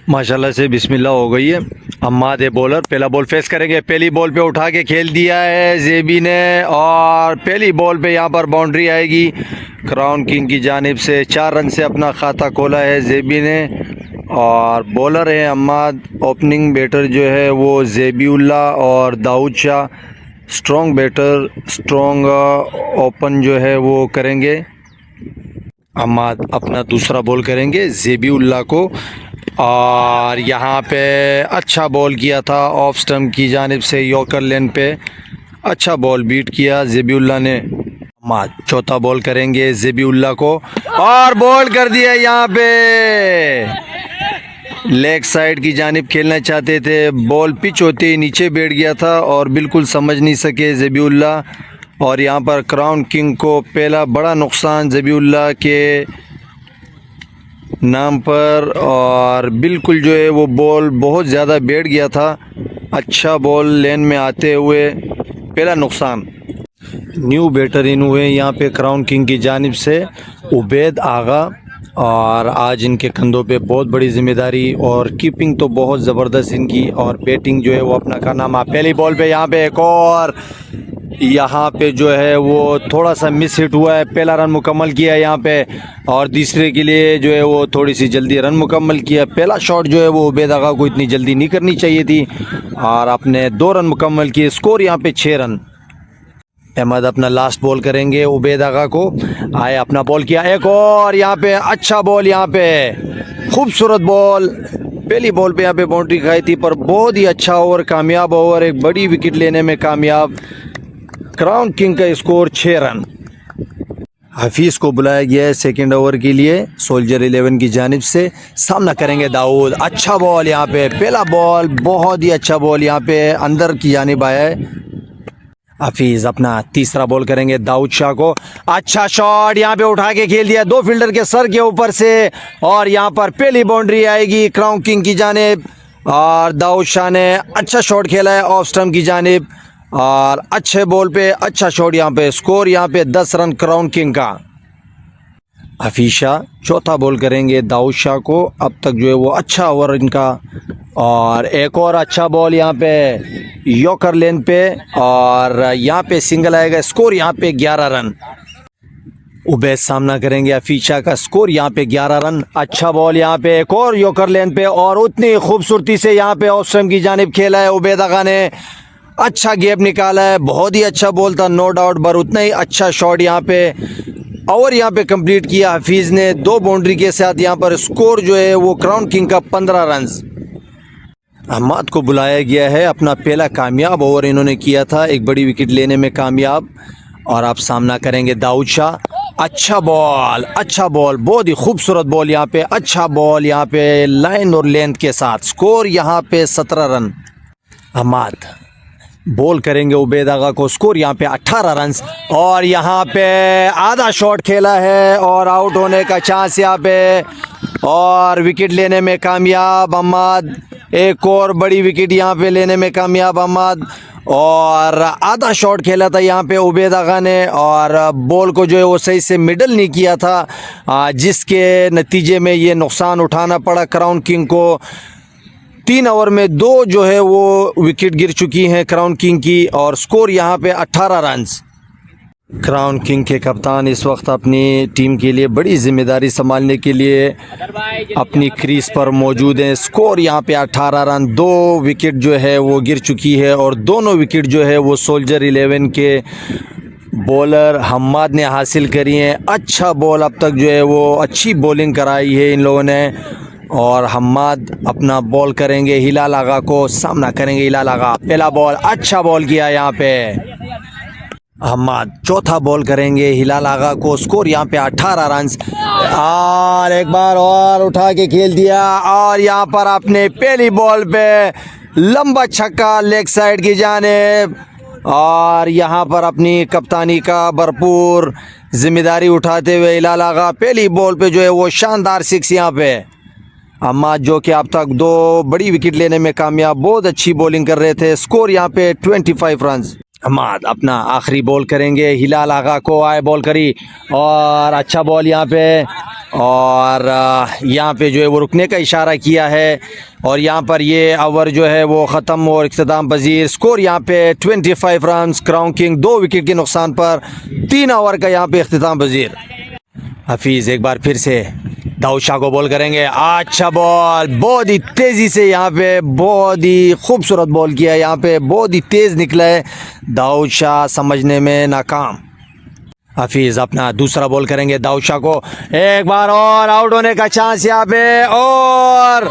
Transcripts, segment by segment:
माशाल्लाह से बिस्मिल्लाह हो गई है। अम्माद है बॉलर, पहला बॉल फेस करेंगे। पहली बॉल पे उठा के खेल दिया है जेबी ने और पहली बॉल पे यहाँ पर बाउंड्री आएगी। क्राउन किंग की जानिब से 4 रन से अपना खाता खोला है जेबी ने और बॉलर है अम्माद। ओपनिंग बैटर जो है वो जेबीउल्ला और Dawood Shah. Strong batter, strong open जो है वो करेंगे। अम्माद अपना दूसरा बॉल करेंगे जेबीउल्ला को और यहाँ पे अच्छा बॉल किया था ऑफ स्टंप की जानिब से यॉर्कर लेन पे। अच्छा बॉल बीट किया जेबीउल्ला ने। अम्माद चौथा बॉल करेंगे जेबीउल्ला को और बॉल कर दिया। यहाँ पे लेग साइड की जानिब खेलना चाहते थे, बॉल पिच होते ही नीचे बैठ गया था और बिल्कुल समझ नहीं सके जेबीउल्ला। और यहाँ पर क्राउन किंग को पहला बड़ा नुकसान जेबीउल्ला के नाम पर और बिल्कुल जो है वो बॉल बहुत ज़्यादा बैठ गया था। अच्छा बॉल लेन में आते हुए पहला नुकसान। न्यू बैटर इन हुए यहाँ पे क्राउन किंग की जानिब से उबैद आगा और आज इनके कंधों पे बहुत बड़ी जिम्मेदारी और कीपिंग तो बहुत ज़बरदस्त इनकी और बैटिंग जो है वो अपना कारनामा। पहली बॉल पे यहाँ पे एक और यहाँ पे जो है वो थोड़ा सा मिस हिट हुआ है। पहला रन मुकम्मल किया यहाँ पे और तीसरे के लिए जो है वो थोड़ी सी जल्दी रन मुकम्मल किया। पहला शॉट जो है वो उबैद आगा को इतनी जल्दी नहीं करनी चाहिए थी और आपने 2 रन मुकम्मल किए। स्कोर यहाँ पे 6 रन। अहमद अपना लास्ट बॉल करेंगे उबैद आगा को। आए अपना बॉल किया एक और यहाँ पे अच्छा बॉल, यहाँ पे खूबसूरत बॉल। पहली बॉल पे यहाँ पे बाउंड्री खाई थी पर बहुत ही अच्छा ओवर, कामयाब ओवर, एक बड़ी विकेट लेने में कामयाब। क्राउन किंग का स्कोर 6 रन। हफीज़ को बुलाया गया है सेकेंड ओवर के लिए सोल्जर 11 की जानिब से। सामना करेंगे दाऊद। अच्छा बॉल यहाँ पे, पहला बॉल बहुत ही अच्छा बॉल यहाँ पे अंदर की जानिब आया है। हफीज़ अपना तीसरा बॉल करेंगे दाऊद शाह को। अच्छा शॉट यहाँ पे उठा के खेल दिया 2 फील्डर के सर के ऊपर से और यहाँ पर पहली बाउंड्री आएगी क्राउन किंग की जानिब। और दाऊद शाह ने अच्छा शॉट खेला है ऑफ स्टंप की जानिब और अच्छे बॉल पे अच्छा शॉट यहाँ पे। स्कोर यहाँ पे 10 रन क्राउन किंग का। हफीज शाह चौथा बॉल करेंगे दाऊद शाह को। अब तक जो है वो अच्छा ओवर इनका और एक और अच्छा बॉल यहाँ पे यॉर्कर लेन पे और यहाँ पे सिंगल आएगा। स्कोर यहाँ पे 11 रन। उबैद सामना करेंगे हफीज शाह का। स्कोर यहाँ पे 11 रन। अच्छा बॉल यहाँ पे एक और यॉर्कर लेन पे और उतनी खूबसूरती से यहाँ पे ऑफ स्टंप की जानिब खेला है उबैद आगा ने। अच्छा गैप निकाला है, बहुत ही अच्छा बॉल था नो डाउट, पर उतना ही अच्छा शॉट यहाँ पे और यहाँ पे कंप्लीट किया हफीज़ ने 2 बाउंड्री के साथ। यहाँ पर स्कोर जो है वो क्राउन किंग का 15 रन। अहमद को बुलाया गया है, अपना पहला कामयाब ओवर इन्होंने किया था, एक बड़ी विकेट लेने में कामयाब। और आप सामना करेंगे दाऊद शाह। अच्छा बॉल, अच्छा बॉल, बहुत ही खूबसूरत बॉल यहाँ पे, अच्छा बॉल यहाँ पे लाइन और लेंथ के साथ। स्कोर यहाँ पे 17 रन। अहमद बॉल करेंगे उबैद आगा को। स्कोर यहाँ पे 18 रन और यहाँ पे आधा शॉट खेला है और आउट होने का चांस यहाँ पे और विकेट लेने में कामयाब अहमद। एक और बड़ी विकेट यहाँ पे लेने में कामयाब अहमद और आधा शॉट खेला था यहाँ पे उबैद आगा ने और बॉल को जो है वो सही से मिडल नहीं किया था, जिसके नतीजे में ये नुकसान उठाना पड़ा क्राउन किंग को। 3 ओवर में 2 जो है वो विकेट गिर चुकी हैं क्राउन किंग की और स्कोर यहाँ पे 18 रन। क्राउन किंग के कप्तान इस वक्त अपनी टीम के लिए बड़ी जिम्मेदारी संभालने के लिए अपनी क्रीज पर मौजूद हैं। स्कोर यहाँ पे 18 रन। 2 विकेट जो है वो गिर चुकी है और दोनों विकेट जो है वो सोल्जर 11 के बॉलर हम्माद ने हासिल करी हैं। अच्छा बॉल अब तक जो है वो अच्छी बॉलिंग कराई है इन लोगों ने और हम्माद अपना बॉल करेंगे हिलाल आगा को। सामना करेंगे हिलाल आगा। पहला बॉल अच्छा बॉल किया यहाँ पे हम्माद। चौथा बॉल करेंगे हिलाल आगा को। स्कोर यहाँ पे 18 रन और एक बार और उठा के खेल दिया और यहाँ पर अपने पहली बॉल पे लंबा छक्का लेग साइड की जानिब और यहाँ पर अपनी कप्तानी का भरपूर जिम्मेदारी उठाते हुए हिलाल आगा पहली बॉल पे जो है वो शानदार 6 यहाँ पे। अम्मा जो कि अब तक 2 बड़ी विकेट लेने में कामयाब, बहुत अच्छी बॉलिंग कर रहे थे। स्कोर यहाँ पे 25 रन। अम्माद अपना आखिरी बॉल करेंगे हिलाल आगा को। आए बॉल करी और अच्छा बॉल यहाँ पे और यहाँ पे जो है वो रुकने का इशारा किया है और यहाँ पर ये ओवर जो है वो ख़त्म और इख्तिताम पजीर। स्कोर यहाँ पे 25 रन। क्राउन किंग 2 विकेट के नुकसान पर 3 ओवर का यहाँ पे इख्तिताम पजीर। हफीज़ एक बार फिर से दाऊद शाह को बॉल करेंगे। अच्छा बॉल, बहुत ही तेज़ी से यहाँ पे बहुत ही खूबसूरत बॉल किया है। यहाँ पे बहुत ही तेज़ निकला है, दाऊद शाह समझने में नाकाम। हफीज़ अपना दूसरा बॉल करेंगे। दाऊद शाह को एक बार और आउट होने का चांस यहाँ पे, और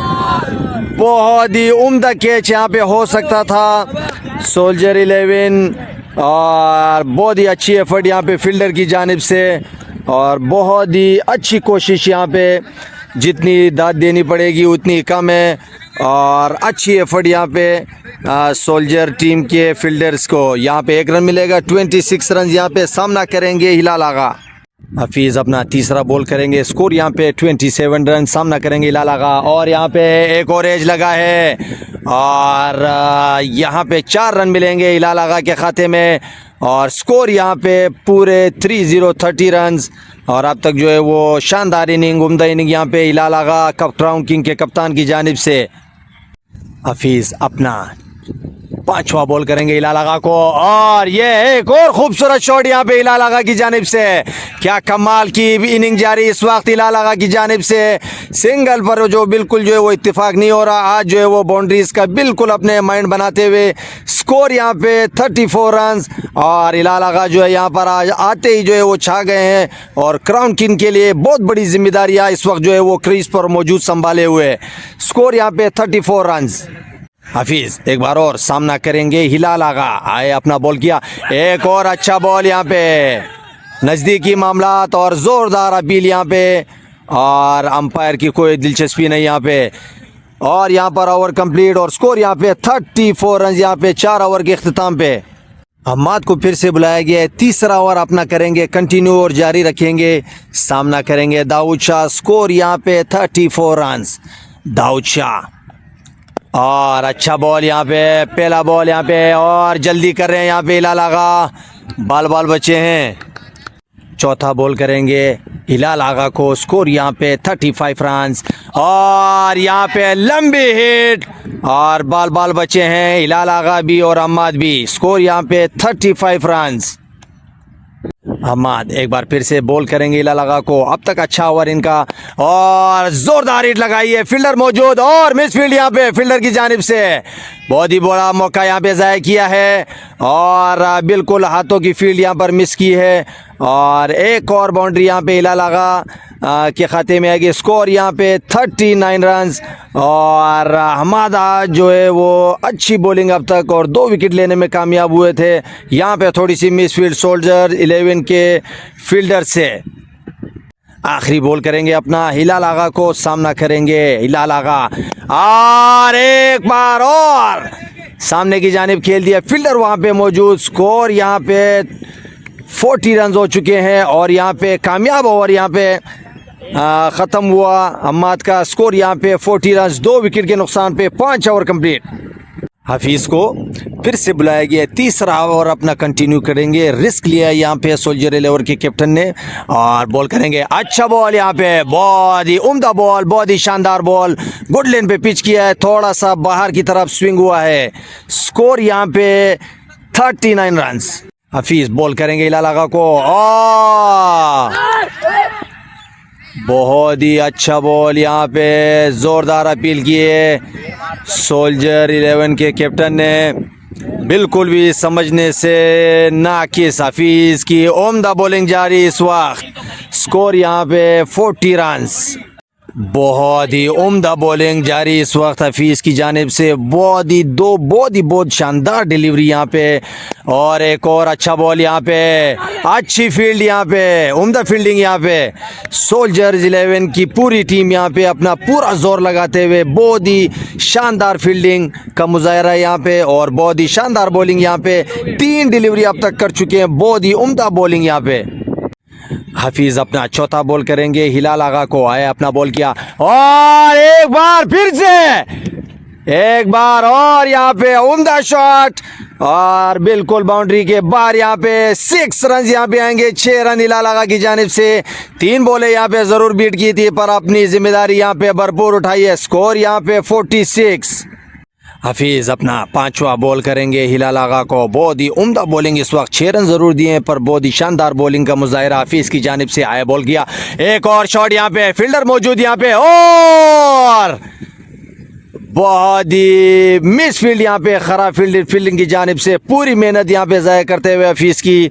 बहुत ही उम्दा कैच यहाँ पे हो सकता था सोल्जर 11। और बहुत ही अच्छी एफर्ट यहाँ पे फील्डर की जानिब से और बहुत ही अच्छी कोशिश यहाँ पे, जितनी दाद देनी पड़ेगी उतनी कम है। और अच्छी एफर्ट यहाँ पे सोल्जर टीम के फील्डर्स को। यहाँ पे 1 रन मिलेगा। 26 रन यहाँ पे सामना करेंगे हिलाल आगा। हफीज़ अपना तीसरा बॉल करेंगे। स्कोर यहाँ पे 27 रन, सामना करेंगे हिलाल आगा। और यहाँ पे एक और एज लगा है और यहाँ पे 4 रन मिलेंगे हिलाल आगा के खाते में। और स्कोर यहाँ पे पूरे 30 रन। और अब तक जो है वो शानदार इनिंग, उम्दा इनिंग यहाँ पे हिलाल आगा क्राउन किंग के कप्तान की जानिब से। हफीज़ अपना 5वां बॉल करेंगे हिलाल आगा को, और ये एक और खूबसूरत शॉट यहाँ पे हिलाल आगा की जानिब से। क्या कमाल की इनिंग जारी इस वक्त हिलाल आगा की जानिब से। सिंगल पर जो बिल्कुल जो है वो इत्तेफाक नहीं हो रहा। आज जो है वो बाउंड्रीज का बिल्कुल अपने माइंड बनाते हुए स्कोर यहाँ पे 34 रन। और हिलाल आगा जो है यहाँ पर आज आते ही जो है वो छा गए हैं और क्राउन किंग के लिए बहुत बड़ी जिम्मेदारियाँ इस वक्त जो है वो क्रीज पर मौजूद संभाले हुए। स्कोर यहाँ पे 34 रन। हफीज़ एक बार और सामना करेंगे हिलाल आगा। आए अपना बॉल किया, एक और अच्छा बॉल यहाँ पे, नज़दीकी मामलात और ज़ोरदार अपील यहाँ पे। और अंपायर की कोई दिलचस्पी नहीं यहाँ पे। और यहाँ पर ओवर कंप्लीट और स्कोर यहाँ पे 34 रन यहाँ पे 4 ओवर के अख्तिताम पे। हम्माद को फिर से बुलाया गया है। तीसरा ओवर अपना करेंगे कंटिन्यू और जारी रखेंगे। सामना करेंगे दाऊद शाह। स्कोर यहाँ पे 34 रन। दाऊद शाह और अच्छा बॉल यहाँ पे, पहला बॉल यहाँ पे, और जल्दी कर रहे हैं यहाँ पे हिलाल आगा। बाल बचे हैं। चौथा बॉल करेंगे हिलाल आगा को। स्कोर यहाँ पे 35 रन। और यहाँ पे लंबी हिट और बाल बचे हैं हिलाल आगा भी और हम्माद भी। स्कोर यहाँ पे 35 रन। हम्माद एक बार फिर से बॉल करेंगे हिलाल आगा को। अब तक अच्छा ओवर इनका और जोरदार हिट लगाई है, फील्डर मौजूद और मिस फील्ड यहाँ पे फील्डर की जानिब से। बहुत ही बड़ा मौका यहाँ पे ज़ाया किया है और बिल्कुल हाथों की फील्ड यहाँ पर मिस की है। और एक और बाउंड्री यहाँ पे हिलाल आगा के खाते में आएगी। स्कोर यहाँ पे 39 रन। और हम्माद आज जो है वो अच्छी बॉलिंग अब तक और 2 विकेट लेने में कामयाब हुए थे। यहाँ पे थोड़ी सी मिस फील्ड सोल्जर 11 के फील्डर से। आखिरी बॉल करेंगे अपना हिलाल आगा को। सामना करेंगे हिलाल आगा और एक बार और सामने की जानिब खेल दिया, फील्डर वहाँ पे मौजूद। स्कोर यहाँ पे 40 रन हो चुके हैं और यहाँ पे कामयाब ओवर यहाँ पे ख़त्म हुआ हम्माद का। स्कोर यहाँ पे 40 रन, 2 विकेट के नुकसान पे 5 ओवर कंप्लीट। हफीज़ को फिर से बुलाया गया। तीसरा ओवर अपना कंटिन्यू करेंगे। रिस्क लिया यहाँ पे सोल्जर 11 के कैप्टन ने और बॉल करेंगे। अच्छा बॉल यहाँ पे, बहुत ही उम्दा बॉल, बहुत ही शानदार बॉल। गुड लेन पे पिच किया है, थोड़ा सा बाहर की तरफ स्विंग हुआ है। स्कोर यहाँ पे 39 रन। हफीज़ बॉल करेंगे हिलाल आगा को। बहुत ही अच्छा बॉल यहाँ पे, ज़ोरदार अपील किए सोल्जर 11 के कैप्टन ने। बिल्कुल भी समझने से नाकिस हफीज़ की उम्दा बॉलिंग जारी इस वक्त। स्कोर यहाँ पे 40 रन। बहुत ही उम्दा बॉलिंग जारी इस वक्त हफीज़ की जानिब से। बहुत शानदार डिलीवरी यहाँ पे और एक और अच्छा बॉल यहाँ पे, अच्छी फील्ड यहाँ पे, उम्दा फील्डिंग यहाँ पे। सोल्जर 11 की पूरी टीम यहाँ पे अपना पूरा जोर लगाते हुए बहुत ही शानदार फील्डिंग का मुजाहरा यहाँ पे और बहुत ही शानदार बॉलिंग यहाँ पे। 3 डिलीवरी अब तक कर चुके हैं, बहुत ही उम्दा बॉलिंग यहाँ पे। हफीज़ अपना चौथा बॉल करेंगे हिलाल आगा को। आया अपना बॉल किया और एक बार फिर से एक बार और यहाँ पे उम्दा शॉट और बिल्कुल बाउंड्री के बाहर यहाँ पे 6 रन यहाँ पे आएंगे। 6 रन हिलाल आगा की जानिब से। 3 बॉलें यहाँ पे ज़रूर बीट की थी पर अपनी जिम्मेदारी यहाँ पे भरपूर उठाई है। स्कोर यहाँ पे 46। हफीज़ अपना 5वां बॉल करेंगे हिलाल आगा को। बहुत ही उम्दा बॉलिंग इस वक्त। 6 रन ज़रूर दिए हैं पर बहुत ही शानदार बॉलिंग का मुजाहिरा हफीज़ की जानिब से आया। बॉल किया, एक और शॉट यहाँ पे, फील्डर मौजूद यहाँ पे और बहुत ही मिस फील्ड यहाँ पे, खराब फील्डिंग की जानिब से। पूरी मेहनत यहाँ पे ज़ाया करते हुए हफीज़ की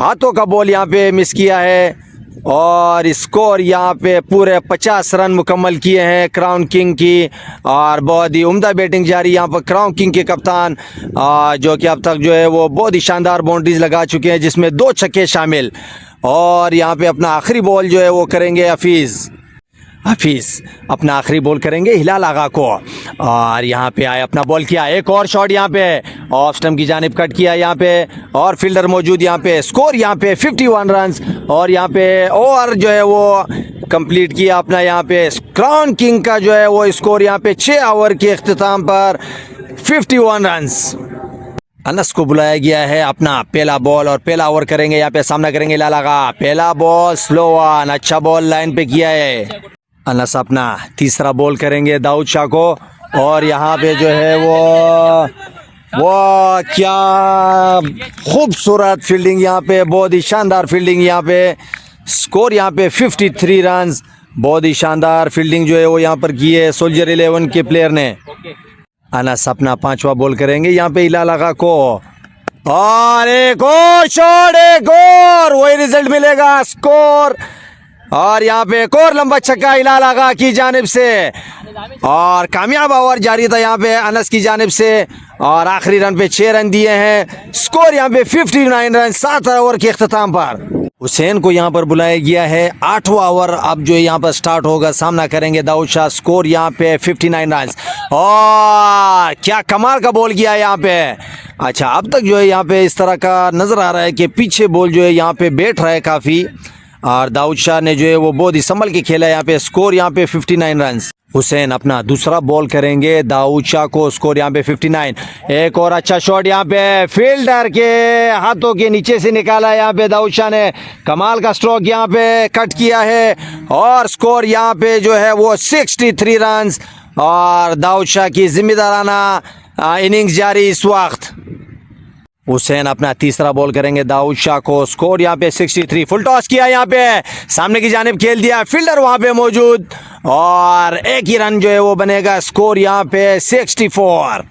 हाथों का बॉल यहाँ पे मिस किया है और स्कोर यहाँ पे पूरे 50 रन मुकम्मल किए हैं क्राउन किंग की। और बहुत ही उम्दा बैटिंग जारी यहाँ पर क्राउन किंग के कप्तान जो कि अब तक जो है वो बहुत ही शानदार बाउंड्रीज लगा चुके हैं जिसमें 2 छक्के शामिल। और यहाँ पे अपना आखिरी बॉल जो है वो करेंगे हफीज़ अपना आखिरी बॉल करेंगे हिलाल आगा को। और यहाँ पे आए, अपना बॉल किया, एक और शॉट यहाँ पे ऑफ स्टंप की जानिब कट किया यहाँ पे और फील्डर मौजूद यहाँ पे। स्कोर यहाँ पे 51 रन और यहाँ पे ओवर जो है वो कंप्लीट किया अपना। यहाँ पे क्राउन किंग का जो है वो स्कोर यहाँ पे 6 ओवर के अख्तिताम पर 51 रन। अनस को बुलाया गया है अपना पहला बॉल और पहला ओवर करेंगे यहाँ पे। सामना करेंगे हिलाल आगा। पहला बॉल स्लो वन, अच्छा बॉल लाइन पे किया है। अनस अपना तीसरा बॉल करेंगे दाऊद शाह को और यहाँ पे जो है वो क्या खूबसूरत फील्डिंग यहाँ पे, बहुत ही शानदार फील्डिंग यहाँ पे। स्कोर यहाँ पे 53 रन। बहुत ही शानदार फील्डिंग जो है वो यहाँ पर की है सोल्जर 11 के प्लेयर ने। अनस अपना 5वां बॉल करेंगे यहाँ पे हिलाल आगा को और एक और शॉट, एक और वही रिजल्ट मिलेगा। स्कोर और यहाँ पे एक और लंबा छक्का हिलाल आगा की जानिब से और कामयाब ओवर जारी था यहाँ पे अनस की जानिब से और आखिरी रन पे 6 रन दिए हैं। स्कोर यहाँ पे 59 रन 7 ओवर के अख्तिताम पर। हुसैन को यहाँ पर बुलाया गया है। 8वां ओवर अब जो यहाँ पर स्टार्ट होगा। सामना करेंगे दाऊद शाह। स्कोर यहाँ पे 59 रन और क्या कमाल का बॉल किया है यहाँ पे। अच्छा, अब तक जो है यहाँ पे इस तरह का नज़र आ रहा है कि पीछे बॉल जो है यहाँ पे बैठ रहा है काफ़ी और दाऊद शाह ने जो है वो बहुत ही संभल के खेला है यहाँ पे। स्कोर यहाँ पे 59 रन। हुसैन अपना दूसरा बॉल करेंगे दाऊद शाह को। स्कोर यहाँ पे 59। एक और अच्छा शॉट यहाँ पे फील्डर के हाथों के नीचे से निकाला यहाँ पे दाऊद शाह ने। कमाल का स्ट्रोक यहाँ पे कट किया है और स्कोर यहाँ पे जो है वो 63 रन और दाऊद शाह की जिम्मेदाराना इनिंग्स जारी इस वक्त। हुसैन अपना तीसरा बॉल करेंगे दाऊद शाह को। स्कोर यहाँ पे 63। फुल टॉस किया यहाँ पे, सामने की जानिब खेल दिया, फील्डर वहाँ पे मौजूद और एक ही रन जो है वो बनेगा। स्कोर यहाँ पे 64।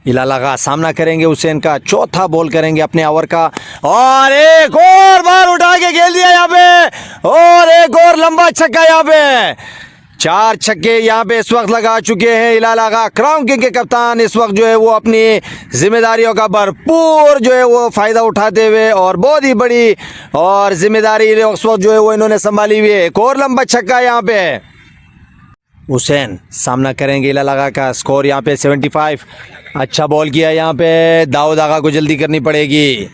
हिलाल आगा सामना करेंगे हुसैन का। चौथा बॉल करेंगे अपने ओवर का और एक और बार उठा के खेल दिया यहाँ पे और एक और लंबा छक्का यहाँ पे। 4 छक्के यहाँ पे इस वक्त लगा चुके हैं हिलाल आगा। क्राउन किंग के कप्तान इस वक्त जो है वो अपनी जिम्मेदारियों का भरपूर जो है वो फ़ायदा उठाते हुए और बहुत ही बड़ी और जिम्मेदारी उस वक्त जो है वो इन्होंने संभाली हुई है। एक और लंबा छक्का यहाँ पे। हुसैन सामना करेंगे हिलाल आगा का। स्कोर यहाँ पे 75। अच्छा बॉल किया यहाँ पे। दाऊद आगा को जल्दी करनी पड़ेगी।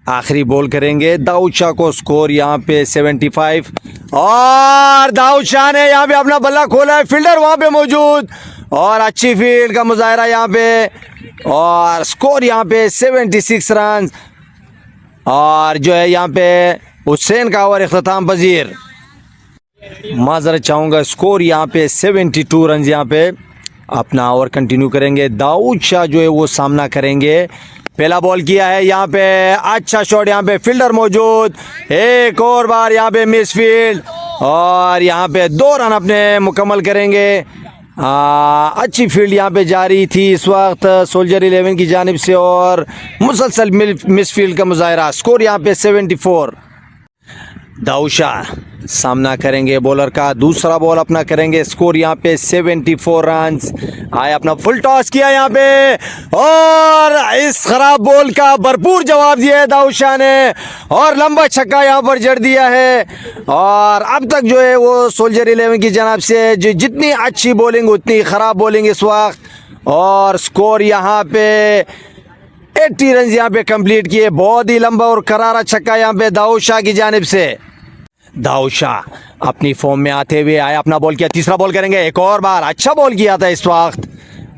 आखिरी बॉल करेंगे दाऊद शाह को। स्कोर यहाँ पे 75 और दाऊद शाह ने यहाँ पे अपना बल्ला खोला है। फील्डर वहाँ पे मौजूद और अच्छी फील्ड का मुजाहिरा यहाँ पे और स्कोर यहाँ पे 76 रन और जो है यहाँ पे हुसैन का ओवर इख्तिताम पजीर। माजरत चाहूँगा, स्कोर यहाँ पे 72 रन। यहाँ पे अपना ओवर कंटिन्यू करेंगे। दाऊद शाह जो है वो सामना करेंगे। पहला बॉल किया है यहाँ पे, अच्छा शॉट यहाँ पे, फील्डर मौजूद, एक और बार यहाँ पे मिस फील्ड और यहाँ पे 2 रन अपने मुकम्मल करेंगे। अच्छी फील्ड यहाँ पे जारी थी इस वक्त सोल्जर 11 की जानिब से और मुसलसल मिस फील्ड का मुजाहिरा। स्कोर यहाँ पे 74। दाऊद शाह सामना करेंगे बॉलर का। दूसरा बॉल अपना करेंगे। स्कोर यहाँ पे 74 रन। आए अपना फुल टॉस किया यहाँ पे और इस खराब बॉल का भरपूर जवाब दिया है दाऊद शाह ने और लंबा छक्का यहाँ पर जड़ दिया है। और अब तक जो है वो सोल्जर 11 की जनाब से जितनी अच्छी बॉलिंग उतनी ख़राब बॉलिंग इस वक्त और स्कोर यहाँ पे 80 रन यहाँ पे कंप्लीट किए। बहुत ही लंबा और करारा छक्का यहाँ पे दाऊद शाह की जानिब से। दाऊद शाह अपनी फॉर्म में आते हुए आया, अपना बॉल किया। तीसरा बॉल करेंगे। एक और बार अच्छा बॉल किया था इस वक्त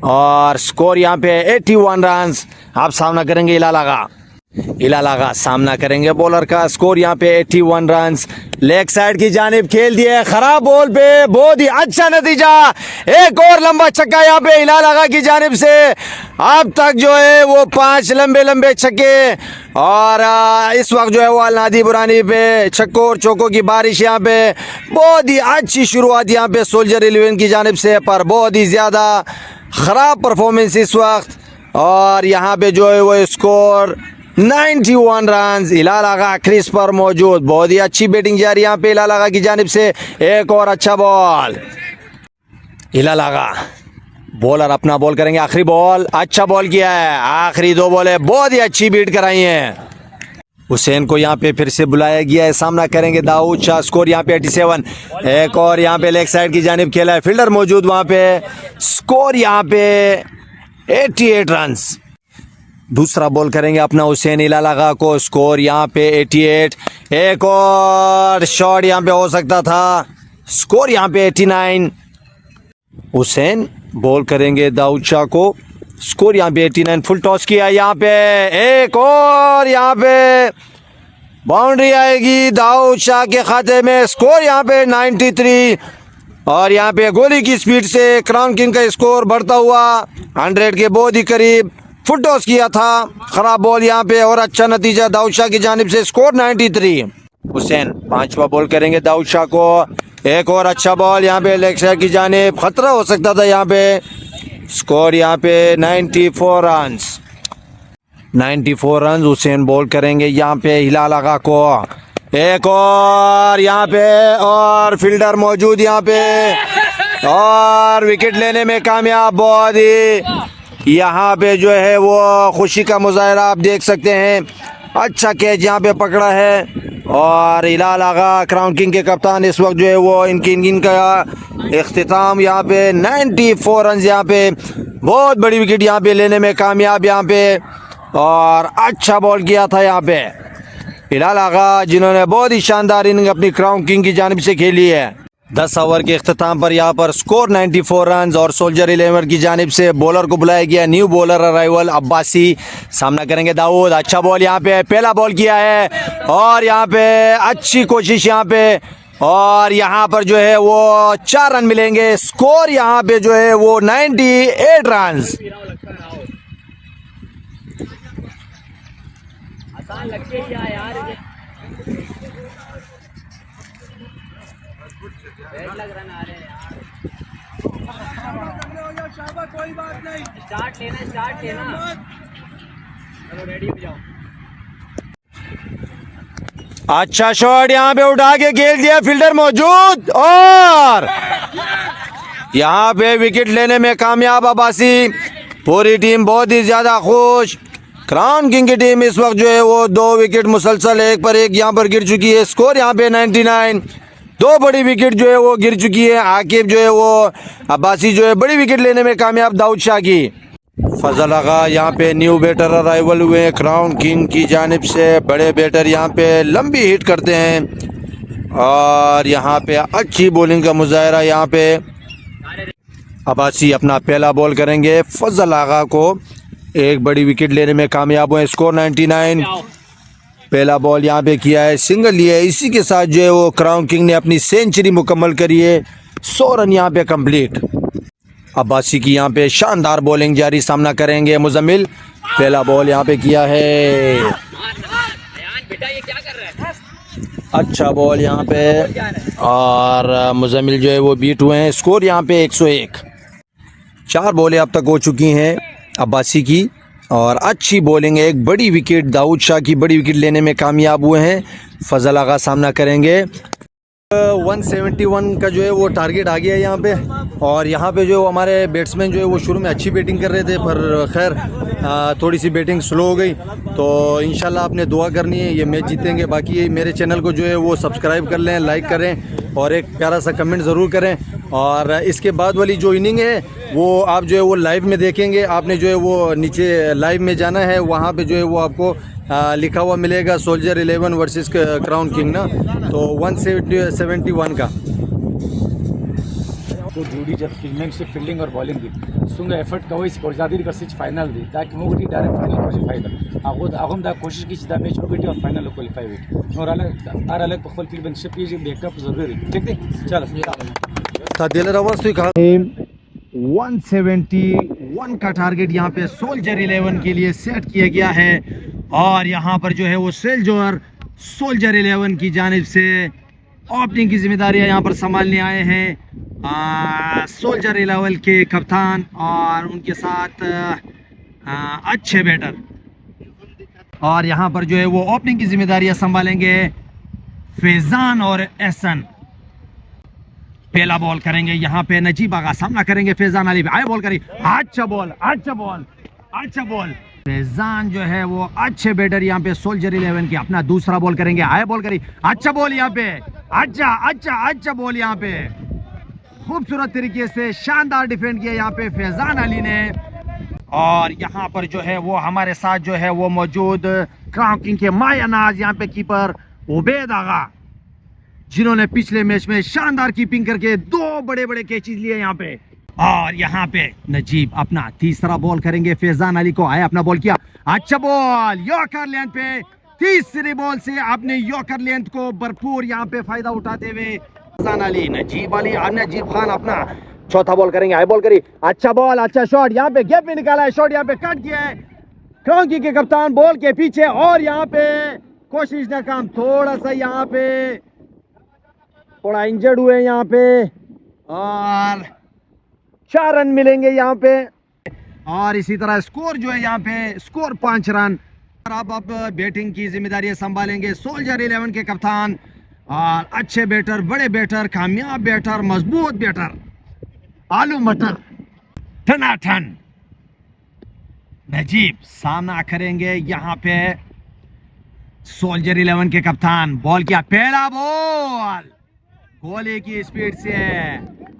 और स्कोर यहाँ पे 81 रन। आप सामना करेंगे इलाला का सामना करेंगे बॉलर का। स्कोर यहाँ पे 81 रन। लेग साइड की जानिब खेल दिए, खराब बॉल पे, बहुत ही अच्छा नतीजा। एक और लंबा छक्का यहाँ पे इलाला की जानिब से। अब तक जो है वो 5 लंबे छक्के, और इस वक्त जो है वो अलनादी बुरानी पे छक्कों और चौकों की बारिश यहाँ पे। बहुत ही अच्छी शुरुआत यहाँ पे सोल्जर 11 की जानिब से, पर बहुत ही ज़्यादा ख़राब परफॉर्मेंस इस वक्त। और यहाँ पे जो है वो स्कोर 91 रन। इलाला का क्रीज पर मौजूद, बहुत ही अच्छी बैटिंग जारी यहाँ पे इलाला की जानिब से। एक और अच्छा बॉल, इलाला का बॉलर अपना बॉल करेंगे। आखिरी बॉल, अच्छा बॉल किया है, आखिरी 2 बॉल है, बहुत ही अच्छी बीट कराई है। हुसैन को यहाँ पे फिर से बुलाया गया है, सामना करेंगे दाऊद शाह। स्कोर यहाँ पे 87। एक और यहाँ पे लेग साइड की जानिब खेला है, फील्डर मौजूद वहाँ पे। स्कोर यहाँ पे 88 रन। दूसरा बॉल करेंगे अपना हुसैन इलाला को। स्कोर यहाँ पे 88। एक और शॉट यहाँ पे हो सकता था। स्कोर यहाँ पे 89। हुसैन बॉल करेंगे दाऊद शाह को। स्कोर यहाँ पे 89। फुल टॉस किया यहाँ पे, एक और यहाँ पे बाउंड्री आएगी दाऊद शाह के खाते में। स्कोर यहाँ पे 93। और यहाँ पे गोली की स्पीड से क्राउन किंग का स्कोर बढ़ता हुआ 100 के बहुत ही करीब। फुल टॉस किया था, खराब बॉल यहाँ पे, और अच्छा नतीजा दाऊद शाह की जानिब से। स्कोर 93। हुसैन 5वां बॉल करेंगे दाऊद शाह को। एक और अच्छा बॉल यहाँ पे लेग साइड की जानिब, खतरा हो सकता था यहाँ पे। स्कोर यहाँ पे 94 रन। 94 रन हुसैन बॉल करेंगे यहाँ पे इलाला को। एक और यहाँ पे, और फील्डर मौजूद यहाँ पे, और विकेट लेने में कामयाब। बहुत ही यहाँ पे जो है वो खुशी का मुजाहरा आप देख सकते हैं। अच्छा कैच यहाँ पे पकड़ा है। और इलाला क्राउन किंग के कप्तान इस वक्त जो है वो इनका इख्तिताम यहाँ पे 94 रन यहाँ पे, बहुत बड़ी विकेट यहाँ पे लेने में कामयाब यहाँ पे। और अच्छा बॉल किया था यहाँ पे इलाला जिन्होंने बहुत ही शानदार इनिंग अपनी क्राउन किंग की जानिब से खेली है। 10 ओवर के इख्तिताम पर यहाँ पर स्कोर 94 रन। और सोल्जर 11 की जानिब से बॉलर को बुलाया गया, न्यू बॉलर अराइवल अब्बासी। सामना करेंगे दाऊद। अच्छा बॉल यहाँ पे, पहला बॉल किया है, और यहाँ पे अच्छी कोशिश यहाँ पे, और यहाँ पर जो है वो 4 रन मिलेंगे। स्कोर यहाँ पे जो है वो 98 रन। कोई बात नहीं, स्टार्ट लेना। चलो रेडी हो जाओ। अच्छा शॉट यहाँ पे उठा के खेल दिया, फील्डर मौजूद, और यहाँ पे विकेट लेने में कामयाब अब्बासी। पूरी टीम बहुत ही ज्यादा खुश। क्राउन किंग की टीम इस वक्त जो है वो 2 विकेट मुसलसल एक पर एक यहाँ पर गिर चुकी है। स्कोर यहाँ पे 99। 2 बड़ी विकेट जो है वो गिर चुकी है। आकिब जो है वो अब्बासी जो है बड़ी विकेट लेने में कामयाब दाऊद शाह की। फजल आगा यहाँ पे न्यू बैटर अराइवल हुए हैं क्राउन किंग की जानिब से। बड़े बैटर यहाँ पे लंबी हिट करते हैं, और यहाँ पे अच्छी बॉलिंग का मुजाहरा यहाँ पे। अब्बासी अपना पहला बॉल करेंगे फजल आगा को। एक बड़ी विकेट लेने में कामयाब हुए। स्कोर 99। पहला बॉल यहाँ पे किया है, सिंगल लिया है। इसी के साथ जो है वो क्राउन किंग ने अपनी सेंचुरी मुकम्मल करी है। 100 रन यहाँ पे कंप्लीट। अब्बासी की यहाँ पे शानदार बॉलिंग जारी। सामना करेंगे मुजम्मिल। पहला बॉल यहाँ पे किया है, अच्छा बॉल यहाँ पे, और मुजम्मिल जो है वो बीट हुए हैं। स्कोर यहाँ पे 101। 4 बॉलें अब तक हो चुकी हैं अब्बासी की, और अच्छी बॉलिंग। एक बड़ी विकेट दाऊद शाह की बड़ी विकेट लेने में कामयाब हुए हैं। फजल आगा सामना करेंगे। 171 का जो है वो टारगेट आ गया है यहाँ पे। और यहाँ पे जो हमारे बैट्समैन जो है वो शुरू में अच्छी बैटिंग कर रहे थे, पर खैर थोड़ी सी बैटिंग स्लो हो गई। तो इंशाल्लाह आपने दुआ करनी है, ये मैच जीतेंगे। बाकी मेरे चैनल को जो है वो सब्सक्राइब कर लें, लाइक करें, और एक प्यारा सा कमेंट ज़रूर करें। और इसके बाद वाली जो इनिंग है वो आप जो है वो लाइव में देखेंगे। आपने जो है वो नीचे लाइव में जाना है, वहाँ पे जो है वो आपको लिखा हुआ मिलेगा सोल्जर 11 वर्सेस क्राउन किंग ना, तो 171 का। को जूडी जब फील्डिंग और बॉलिंग दी सुंग एफर्ट कवई कोजादी कर सिच फाइनल दी ताकि मोगटी डायरेक्ट फाइनल क्वालिफाई कर आगम दा कोशिश की दा मैच मोगटी और फाइनल क्वालिफाई हुई और अलग पखल फिर बनशप ये बैकअप जरूरी ठीक है चलो दिल रवास 171 का टारगेट यहाँ पे सोल्जर 11 के लिए सेट किया गया है और यहाँ पर जो है वो सोल्जर 11 की जानिब से ओपनिंग की जिम्मेदारियां यहाँ पर संभालने आए हैं सोल्जर 11 के कप्तान और उनके साथ अच्छे बैटर और यहाँ पर जो है वो ओपनिंग की जिम्मेदारियां संभालेंगे फैजान और एहसन। पहला बॉल करेंगे यहाँ पे नजीब आगा, सामना करेंगे फैजान अली। आए बॉल करी, अच्छा बॉल फैजान जो है वो अच्छे बैटर यहाँ पे सोल्जर 11 के। अपना दूसरा बॉल करेंगे, आए बॉल करी, अच्छा बॉल यहाँ पे, अच्छा बॉल यहाँ पे, खूबसूरत तरीके से शानदार डिफेंड किया यहाँ पे फैजान अली ने। और यहाँ पर जो है वो हमारे साथ जो है वो मौजूद क्राउन किंग के मायानाज यहाँ पे कीपर उबैद आगा, जिन्होंने पिछले मैच में शानदार कीपिंग करके 2 बड़े कैचेस लिए यहाँ पे। और यहाँ पे नजीब अपना तीसरा बॉल करेंगे फैजान अली को। आए अपना बॉल किया, अच्छा बॉल यॉर्कर लेंथ पे, तीसरी बॉल से अपने यॉर्कर लेंथ को भरपूर यहाँ पे फायदा उठाते हुए फैजान अली, नजीब खान अपना चौथा बॉल करेंगे। आए बॉल करी, अच्छा बॉल, अच्छा शॉट यहाँ पे गैप में निकाला है, शॉट यहाँ पे कट किया है क्राउन किंग के कप्तान बॉल के पीछे और यहाँ पे कोशिश नाकाम। थोड़ा सा यहाँ पे थोड़ा इंजर्ड हुए यहाँ पे और 4 रन मिलेंगे यहाँ पे। और इसी तरह स्कोर जो है यहाँ पे स्कोर 5 रन। अब बैटिंग की जिम्मेदारी संभालेंगे सोल्जर 11 के कप्तान और अच्छे बैटर, बड़े बैटर, कामयाब बैटर, मजबूत बैटर, आलू मटर टनाटन नजीब। सामना करेंगे यहाँ पे सोल्जर 11 के कप्तान। बॉल किया, पहला बॉल गोले की स्पीड से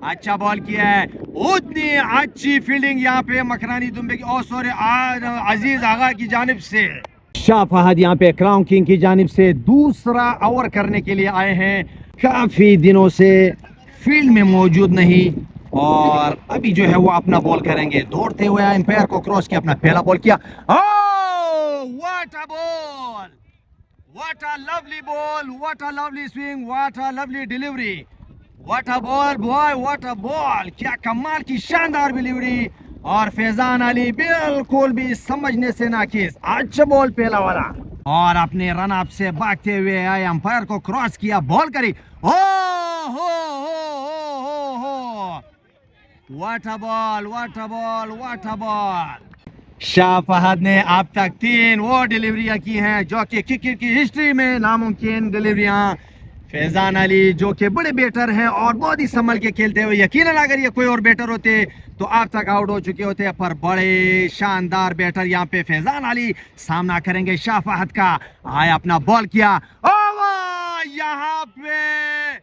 अच्छा बॉल किया है, उतनी अच्छी फील्डिंग यहाँ पे मकरानी दुम्बे की अजीज आगा की जानिब से। शाह फहद यहाँ पे क्राउन किंग की जानिब से दूसरा ओवर करने के लिए आए हैं। काफी दिनों से फील्ड में मौजूद नहीं और अभी जो है वो अपना बॉल करेंगे। दौड़ते हुए एम्पायर को क्रॉस किया, अपना पहला बॉल किया। What a ball, what a lovely ball, what a lovely swing, what a lovely delivery, what a ball boy, what a ball, क्या कमाल की शानदार डिलीवरी। और फैजान अली बिल्कुल भी समझने से नाकिस, अच्छा बॉल पहला वाला। और अपने रन अप से भागते हुए आए, अंपायर को क्रॉस किया, बॉल करी, हो what a ball, what a ball, what a ball। Shah Fahad ने अब तक 3 वो डिलीवरियां की हैं जो कि क्रिकेट की हिस्ट्री में नामुमकिन डिलीवरियां। फैजान अली जो कि बड़े बैटर हैं और बहुत ही संभल के खेलते हुए, यकीनन अगर ये कोई और बैटर होते तो अब तक आउट हो चुके होते, पर बड़े शानदार बैटर यहाँ पे फैजान अली। सामना करेंगे शाह फहद का। आया अपना बॉल किया, यहाँ पे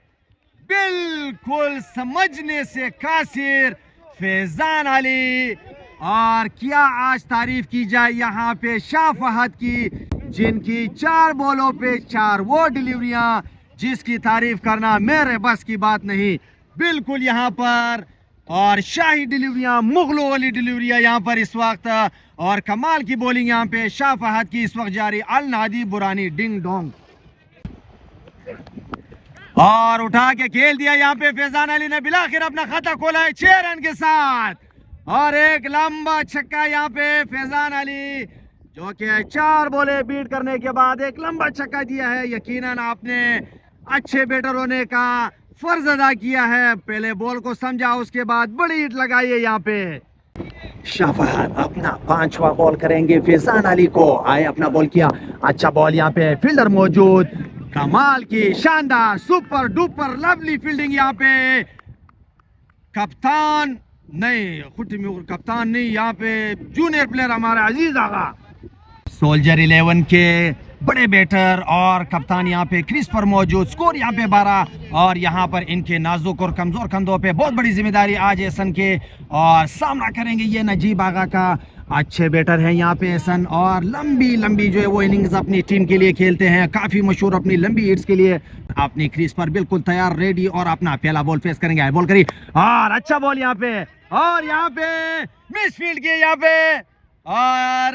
बिल्कुल समझने से कासिर फैजान अली। और क्या आज तारीफ की जाए यहाँ पे शाह फहद की, जिनकी 4 बॉलों पे 4 वो डिलीवरियां, जिसकी तारीफ करना मेरे बस की बात नहीं बिल्कुल यहाँ पर। और शाही डिलीवरियां, मुगलों वाली डिलीवरियां यहाँ पर इस वक्त। और कमाल की बॉलिंग यहाँ पे शाह फहद की इस वक्त जारी। अल नादी बुरानी डिंग डोंग और उठा के खेल दिया यहाँ पे फैजान अली ने। बिलाखिर अपना खाता खोला है 6 रन के साथ और एक लंबा छक्का यहाँ पे फैजान अली, जो कि 4 बॉले बीट करने के बाद एक लंबा छक्का दिया है। यकीनन आपने अच्छे बैटर होने का फर्ज अदा किया है, पहले बॉल को समझा, उसके बाद बड़ी हिट लगाई है यहाँ पे। शाह फहद अपना 5वां बॉल करेंगे फैजान अली को। आए अपना बॉल किया, अच्छा बॉल यहाँ पे, फील्डर मौजूद, कमाल की शानदार सुपर डुपर लवली फील्डिंग यहाँ पे। कप्तान नहीं यहाँ पे जूनियर प्लेयर हमारा अजीज आगा, सोल्जर 11 के बड़े बैटर और कप्तान यहाँ पे क्रीज पर मौजूद। स्कोर यहाँ पे 12 और यहाँ पर इनके नाजुक और कमजोर कंधों पे बहुत बड़ी जिम्मेदारी आज एहसन के। और सामना करेंगे ये नजीब आगा का। अच्छे बैटर हैं यहाँ पे एहसन, और लंबी लंबी जो है वो इनिंग्स अपनी टीम के लिए खेलते हैं, काफी मशहूर अपनी लंबी हिट्स के लिए। अपनी क्रीज पर बिल्कुल तैयार, रेडी, और अपना पहला बॉल फेस करेंगे। बॉल करी और अच्छा बॉल यहाँ पे, और यहाँ पे मिस फील्ड किए यहाँ पे, और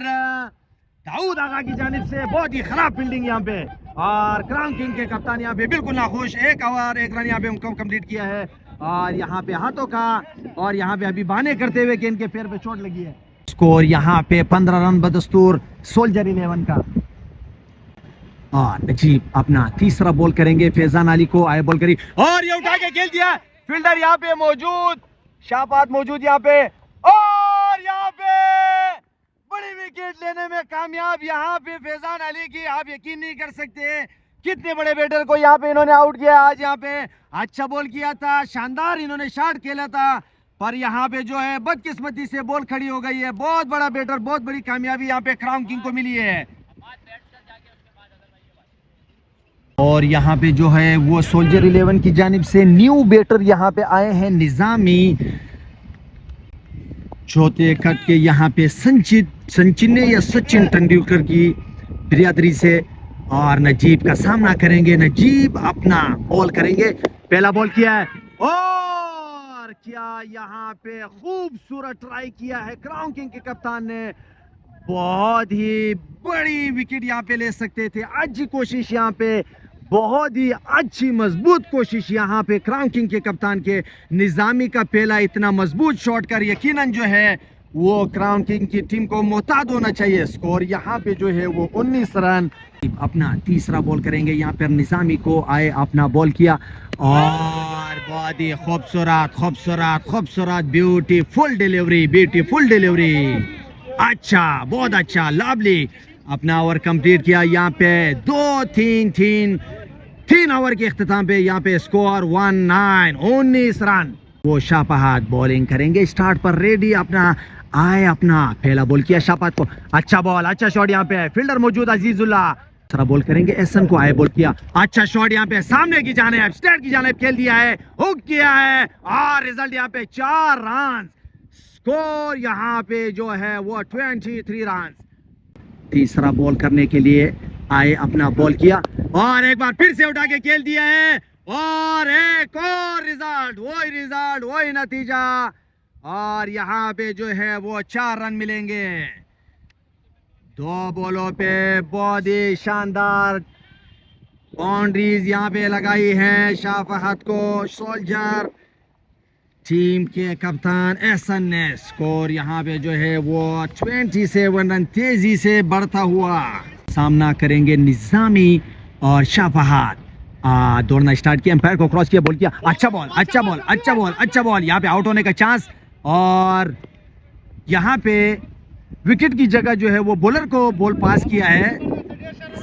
दाऊद आगा की जानिब से बहुत ही खराब फील्डिंग यहाँ पे, और क्राउन किंग के कप्तान यहाँ पे बिल्कुल नाखुश। 1 ओवर 1 रन यहाँ पे उनको कंप्लीट किया है, और यहाँ पे हाथों का, और यहाँ पे अभी बहाने करते हुए कि इनके पैर पे चोट लगी है। स्कोर यहाँ पे 15 रन बदस्तूर सोल्जर 11 का। और नजीब अपना तीसरा बॉल करेंगे, फैजान अली को आए बॉल करी, और ये उठा के खेल दिया। फील्डर यहाँ पे मौजूद, शाबाद मौजूद यहाँ पे, और यहाँ पे बड़ी विकेट लेने में कामयाब यहाँ पे फैजान अली की। आप यकीन नहीं कर सकते कितने बड़े बैटर को यहाँ पे इन्होंने आउट किया। आज यहाँ पे अच्छा बॉल किया था, शानदार इन्होंने शॉट खेला था, पर यहाँ पे जो है बदकिस्मती से बॉल खड़ी हो गई है। बहुत बड़ा बैटर, बहुत बड़ी कामयाबी यहाँ पे क्राउन किंग को मिली है। और यहाँ पे जो है वो सोल्जर 11 की जानिब से न्यू बैटर यहाँ पे आए हैं निजामी, चौथे कट के यहाँ पे सचिन या सचिन तेंदुलकर की बिरादरी से, और नजीब का सामना करेंगे। नजीब अपना बॉल करेंगे, पहला बॉल किया है, और क्या यहाँ पे खूबसूरत ट्राई किया है क्राउन किंग के कप्तान ने। बहुत ही बड़ी विकेट यहाँ पे ले सकते थे। अच्छी कोशिश यहाँ पे, बहुत ही अच्छी मजबूत कोशिश यहाँ पे क्राउन किंग के कप्तान के। निजामी का पहला इतना मजबूत शॉट कर यकीनन जो है वो क्राउन किंग की टीम को मोहताद होना चाहिए। स्कोर यहाँ पे जो है वो 19 रन। अपना तीसरा बॉल करेंगे यहाँ पर, निजामी को आए अपना बॉल किया, और बहुत ही खूबसूरत खूबसूरत खूबसूरत ब्यूटीफुल डिलीवरी, ब्यूटीफुल डिलीवरी। अच्छा, बहुत अच्छा, लवली। अपना ओवर कंप्लीट किया यहाँ पे 3 ओवर के इख्तिताम पे यहाँ पे स्कोर 19 रन। वो शाहफहद बॉलिंग करेंगे स्टार्ट पर, रेडी, अपना आए अपना पहला बॉल किया शाहफहद को, अच्छा बॉल, अच्छा शॉट यहाँ पे, फील्डर मौजूद अजीजुल्लाह। दूसरा बॉल करेंगे एहसन को, आए बॉल किया, अच्छा शॉट यहाँ पे, सामने की जानिब, स्ट्रेट की जानिब खेल दिया है, हुक किया है, और रिजल्ट यहाँ पे 4 रन। स्कोर यहाँ पे जो है वो 23 रन। तीसरा बॉल करने के लिए आए, अपना बॉल किया, और एक बार फिर से उठा के खेल दिया है, और एक और रिजल्ट, वही नतीजा, और यहाँ पे जो है वो 4 रन मिलेंगे। 2 बॉलों पे बहुत ही शानदार बाउंड्रीज यहाँ पे लगाई है शाहफहद को सोल्जर टीम के कप्तान एहसन ने। स्कोर यहाँ पे जो है वो 27 रन तेजी से बढ़ता हुआ। सामना करेंगे निजामी और शाहफहद। दौड़ना स्टार्ट किया, एम्पायर को क्रॉस किया, बॉल किया, अच्छा बॉल, अच्छा बॉल, अच्छा बॉल, अच्छा बॉल, यहाँ पे आउट होने का चांस, और यहाँ पे विकेट की जगह जो है वो बॉलर को बॉल पास किया है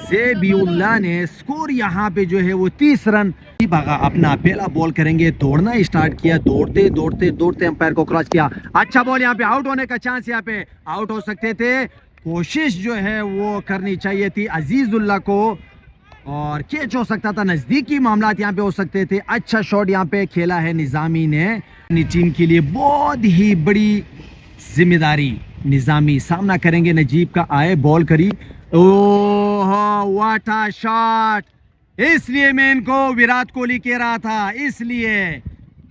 ज़ेबिउल्लाह ने। स्कोर यहाँ पे जो है वो 30 रन। भागा, अपना पहला बॉल करेंगे, दौड़ना स्टार्ट किया, दौड़ते दौड़ते दौड़ते एम्पायर को क्रॉस किया, अच्छा बॉल, यहाँ पे आउट होने का चांस, यहाँ पे आउट हो सकते थे, कोशिश जो है वो करनी चाहिए थी अजीजुल्लाह को, और कैच हो सकता था, नजदीकी मामलात यहाँ पे हो सकते थे। अच्छा शॉट यहाँ पे खेला है निजामी ने, अपनी टीम के लिए बहुत ही बड़ी जिम्मेदारी। निजामी सामना करेंगे नजीब का, आए बॉल करी, ओह व्हाट अ शॉट, इसलिए मैं इनको विराट कोहली कह रहा था, इसलिए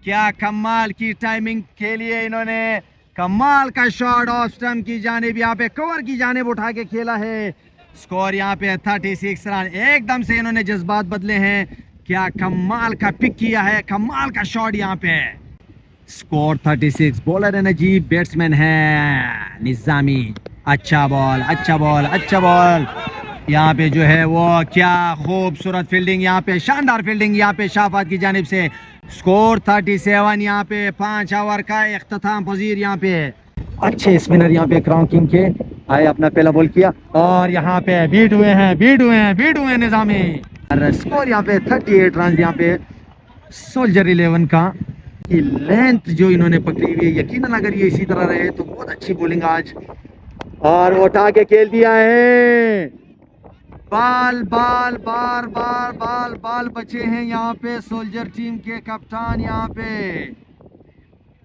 क्या कमाल की टाइमिंग के लिए इन्होंने कमाल का शॉट ऑफ स्टंप की जानिब, यहाँ पे कवर की जानिब उठा के खेला है। स्कोर यहाँ पे 36 रन। एकदम से इन्होंने जज्बात बदले हैं, क्या कमाल का पिक किया है, कमाल का शॉट यहाँ पे। स्कोर 36। बॉलर है नजीब, बैट्समैन है निजामी, अच्छा बॉल, अच्छा बॉल, अच्छा बॉल, यहाँ पे जो है वो क्या खूबसूरत फील्डिंग, यहाँ पे शानदार फील्डिंग यहाँ पे शाहफहद की जानिब से। स्कोर 37। यहाँ पे 5 ओवर का इख्तिताम पजीर, यहाँ पे अच्छे स्पिनर यहाँ पे क्राउन किंग के आए, अपना पहला बॉल किया, और यहाँ पे बीट हुए निजामी। स्कोर यहाँ पे 38 रन। यहाँ पे सोल्जर 11 का की लेंथ जो इन्होंने पकड़ी हुई है, यकीनन अगर ये इसी तरह रहे तो बहुत अच्छी बॉलिंग आज, और उठा के खेल दिया है, बाल बाल बार बार बाल बाल बचे हैं यहाँ पे सोल्जर टीम के कप्तान। यहाँ पे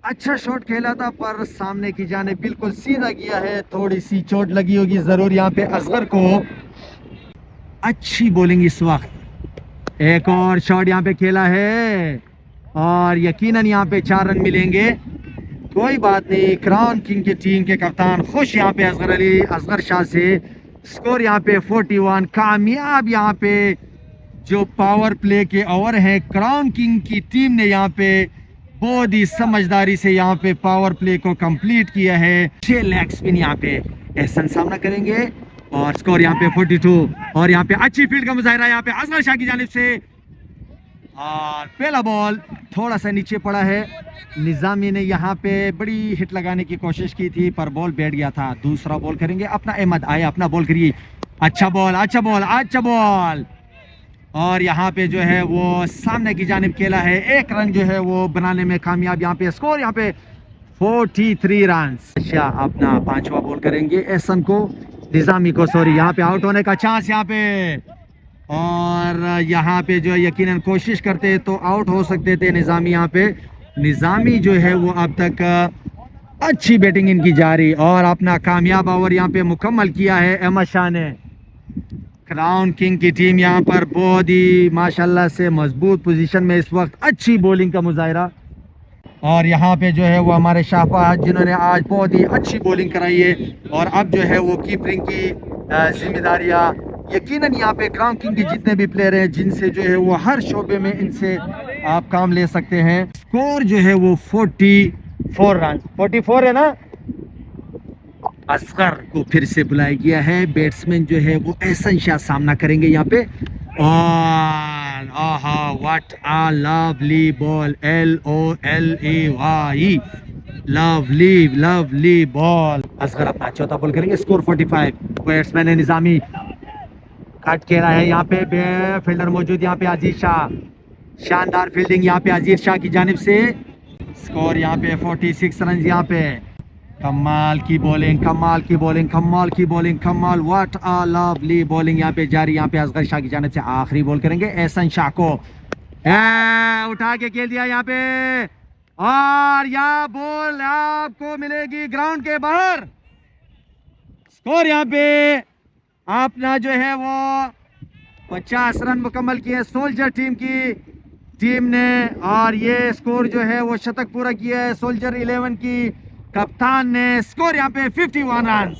अच्छा शॉट खेला था पर सामने की जाने बिल्कुल सीधा गया है, थोड़ी सी चोट लगी होगी जरूर यहाँ पे असगर को। अच्छी बॉलिंग इस वक्त, एक और शॉट यहाँ पे खेला है और यकीनन यहाँ पे 4 रन मिलेंगे। कोई बात नहीं, क्राउन किंग की टीम के कप्तान खुश यहाँ पे असगर शाह से। स्कोर यहाँ पे 41, कामयाब यहाँ पे जो पावर प्ले के ओवर है क्राउन किंग की टीम ने यहाँ पे बहुत ही समझदारी से यहाँ पे पावर प्ले को कंप्लीट किया है। 6 लेग स्पिन यहाँ पे एहसन सामना करेंगे और स्कोर यहाँ पे 42। और यहाँ पे अच्छी फील्ड का मुजाहिरा यहाँ पे असगर शाह की जानिब से। और पहला बॉल थोड़ा सा नीचे पड़ा है, निजामी ने यहाँ पे बड़ी हिट लगाने की कोशिश की थी पर बॉल बैठ गया था। दूसरा बॉल करेंगे, अपना अहमद आए, अपना बॉल करिए। अच्छा बॉल, अच्छा बॉल, अच्छा बॉल। और यहाँ पे जो है वो सामने की जानिब खेला है, 1 रन जो है वो बनाने में कामयाब। यहाँ पे स्कोर यहाँ पे 43 रन। अच्छा अपना 5वां बॉल करेंगे, एहसन को, निजामी को, सॉरी, यहाँ पे आउट होने का चांस यहाँ पे। और यहाँ पे जो यकीनन कोशिश करते तो आउट हो सकते थे निजामी। यहाँ पे निजामी जो है वो अब तक अच्छी बैटिंग इनकी जारी और अपना कामयाब ओवर यहाँ पे मुकम्मल किया है अहमद शाह ने। क्राउन किंग की टीम यहाँ पर बहुत ही माशाल्लाह से मजबूत पोजीशन में इस वक्त, अच्छी बॉलिंग का मुजाहिरा। और यहाँ पे जो है वो हमारे शाहफाज जिन्होंने आज बहुत ही अच्छी बॉलिंग कराई है और अब जो है वो कीपिंग की जिम्मेदारियाँ यकीनन यहाँ पे क्राउन किंग के जितने भी प्लेयर हैं जिनसे जो है वो हर शोबे में इनसे आप काम ले सकते हैं। स्कोर जो है वो 44 रन, 44 है ना। असगर को फिर से बुलाया गया है, बैट्समैन जो है वो एहसन शाह सामना करेंगे यहाँ पे। और आहा what a lovely ball, LOLAY, lovely lovely ball. Asghar अपना चौथा बॉल करेंगे, स्कोर 45। बैट्समैन है निजामी, कट खेला है यहाँ पे, फील्डर मौजूद यहाँ पे अजीज शाह, शानदार फील्डिंग यहाँ पे अजीज शाह की जानिब से। स्कोर यहाँ पे 46 रन। यहाँ पे कमाल की बॉलिंग, कमाल की बॉलिंग, कमाल की बॉलिंग, कमाल, व्हाट अ लवली बॉलिंग यहाँ पे जारी। यहाँ पे असगर शाह की जानिब से आखिरी बॉल करेंगे, एहसन शाह को उठा के खेल दिया यहाँ पे और यह बॉल आपको मिलेगी ग्राउंड के बाहर। स्कोर यहाँ पे अपना जो है वो 50 रन मुकम्मल किए सोल्जर टीम ने और ये स्कोर जो है वो शतक पूरा किया है सोल्जर 11 की कप्तान ने। स्कोर यहाँ पे 51 रन।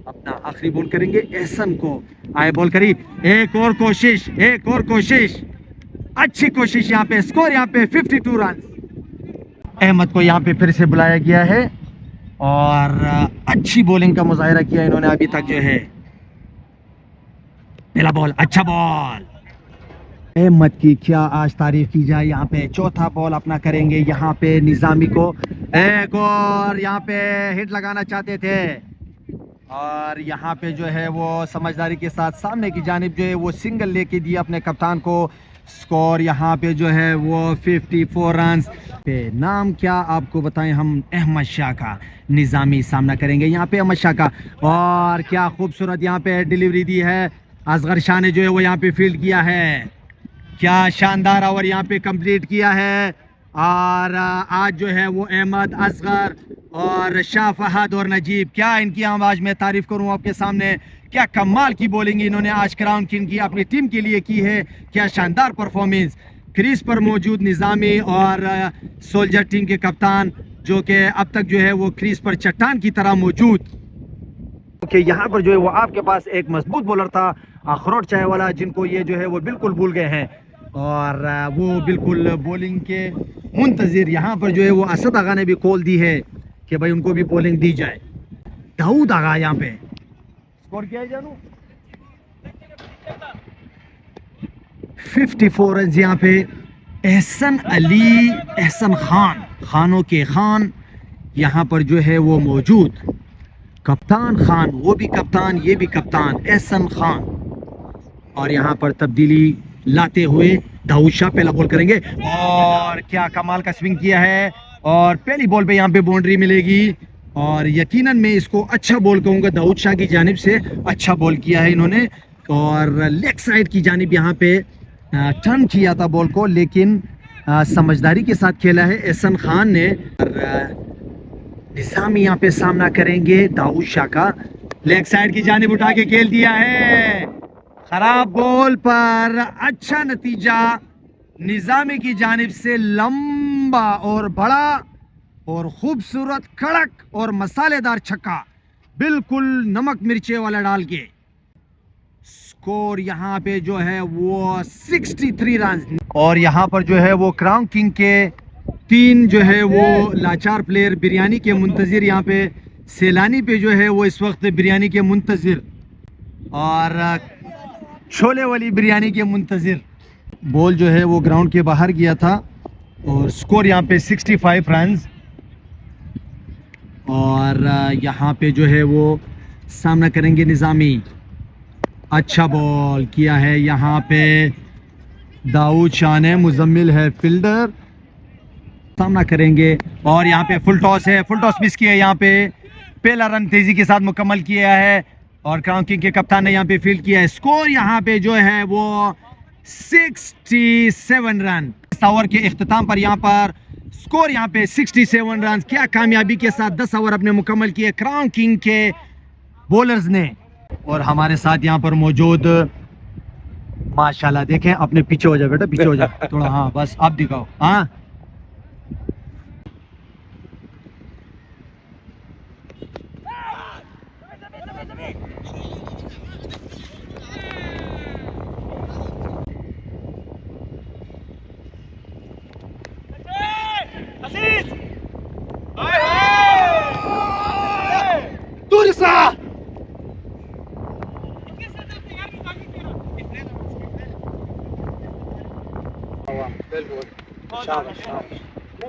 अपना आखिरी बॉल करेंगे, एहसन को आए बॉल करी, एक और कोशिश, एक और कोशिश, अच्छी कोशिश यहाँ पे। स्कोर यहाँ पे 52 रन। अहमद को यहाँ पे फिर से बुलाया गया है और अच्छी बॉलिंग का मुजाहिरा किया इन्होंने अभी तक जो है। पहला बॉल, अच्छा बॉल, अहमद की क्या आज तारीफ की जाए। यहाँ पे चौथा बॉल अपना करेंगे, यहाँ पे निजामी को एक और यहाँ पे हिट लगाना चाहते थे और यहाँ पे जो है वो समझदारी के साथ सामने की जानिब जो है वो सिंगल लेके दिया अपने कप्तान को। स्कोर यहाँ पे जो है वो 54 रन पे। नाम क्या आपको बताएं हम, अहमद शाह का। निजामी सामना करेंगे यहाँ पे अहमद शाह का और क्या खूबसूरत यहाँ पे डिलीवरी दी है। असगर शाह ने जो है वो यहाँ पे फील्ड किया है, क्या शानदार ओवर यहाँ पे कंप्लीट किया है। और आज जो है वो अहमद, असगर और शाह फहद और नजीब, क्या इनकी आवाज में तारीफ करूं आपके सामने, क्या कमाल की बॉलिंग इन्होंने आज क्राउन किंग की अपनी टीम के लिए की है, क्या शानदार परफॉर्मेंस। क्रीज पर मौजूद निजामी और सोल्जर टीम के कप्तान जो कि अब तक जो है वो क्रीज पर चट्टान की तरह मौजूद। यहाँ पर जो है वो आपके पास एक मजबूत बॉलर था अखरोट चाय वाला, जिनको ये जो है वो बिल्कुल भूल गए हैं और वो बिल्कुल बॉलिंग के मुंतजिर। यहाँ पर जो है वो असद आगा ने भी कॉल दी है कि भाई उनको भी बॉलिंग दी जाए। दाऊद आगा यहाँ पे स्कोर किया है जानू 54 रन यहाँ पे। एहसन अली, एहसन खान, खानों के खान यहाँ पर जो है वो मौजूद। कप्तान खान, वो भी कप्तान, ये भी कप्तान, एहसन खान। और यहाँ पर तब्दीली लाते हुए दाऊद शाह पहला बॉल करेंगे और क्या कमाल का स्विंग किया है और पहली बॉल पे यहाँ पे बाउंड्री मिलेगी और यकीनन मैं इसको अच्छा बॉल कहूँगा। दाऊद शाह की जानिब से अच्छा बॉल किया है इन्होंने और लेग साइड की जानिब यहाँ पे टर्न किया था बॉल को, लेकिन समझदारी के साथ खेला है एहसन खान ने। और निज़ामी यहाँ पे सामना करेंगे दाऊद शाह का। लेग साइड की जानिब उठा के खेल दिया है, खराब बॉल पर अच्छा नतीजा निज़ामी की जानिब से। लंबा और बड़ा और खूबसूरत कड़क और मसालेदार छक्का, बिल्कुल नमक मिर्चे वाला डाल के। स्कोर यहाँ पे जो है वो 63 रन। और यहाँ पर जो है वो क्राउन किंग के 3 जो है वो लाचार प्लेयर बिरयानी के मुंतज़िर, यहाँ पे सैलानी पे जो है वो इस वक्त बिरयानी के मुंतज़िर और छोले वाली बिरयानी के मुंतज़िर। बॉल जो है वो ग्राउंड के बाहर गया था और स्कोर यहाँ पे 65 रन। और यहाँ पे जो है वो सामना करेंगे निज़ामी। अच्छा बॉल किया है यहाँ पे दाऊद शाह ने, मुजम्मिल है फील्डर, सामना करेंगे। और यहाँ पे फुल टॉस है, फुल टॉस मिस किया यहाँ पे। पहला रन तेजी के साथ मुकम्मल किया है और क्राउन किंग के कप्तान ने यहाँ पे फील्ड किया है। स्कोर यहाँ पे जो है वो 67 रन। इस ओवर के इख्तिताम पर यहाँ पर स्कोर यहाँ पे 67 रन। क्या कामयाबी के साथ 10 ओवर अपने मुकम्मल किए क्राउन किंग के बॉलर्स ने। और हमारे साथ यहाँ पर मौजूद माशाल्लाह, देखें अपने पीछे हो जाए बेटा, पीछे हो जाए थोड़ा, हाँ बस आप दिखाओ। हाँ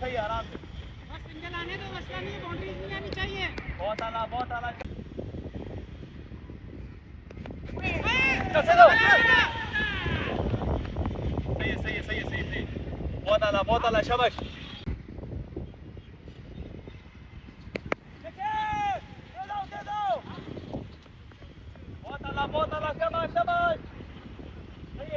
सही आराम से बस सिंगल आने दो, मसला नहीं, बाउंड्रीज नहीं आनी चाहिए। बहुत आला बहुत आला शाबाश बहुत आला शाबाश शाबाश सही है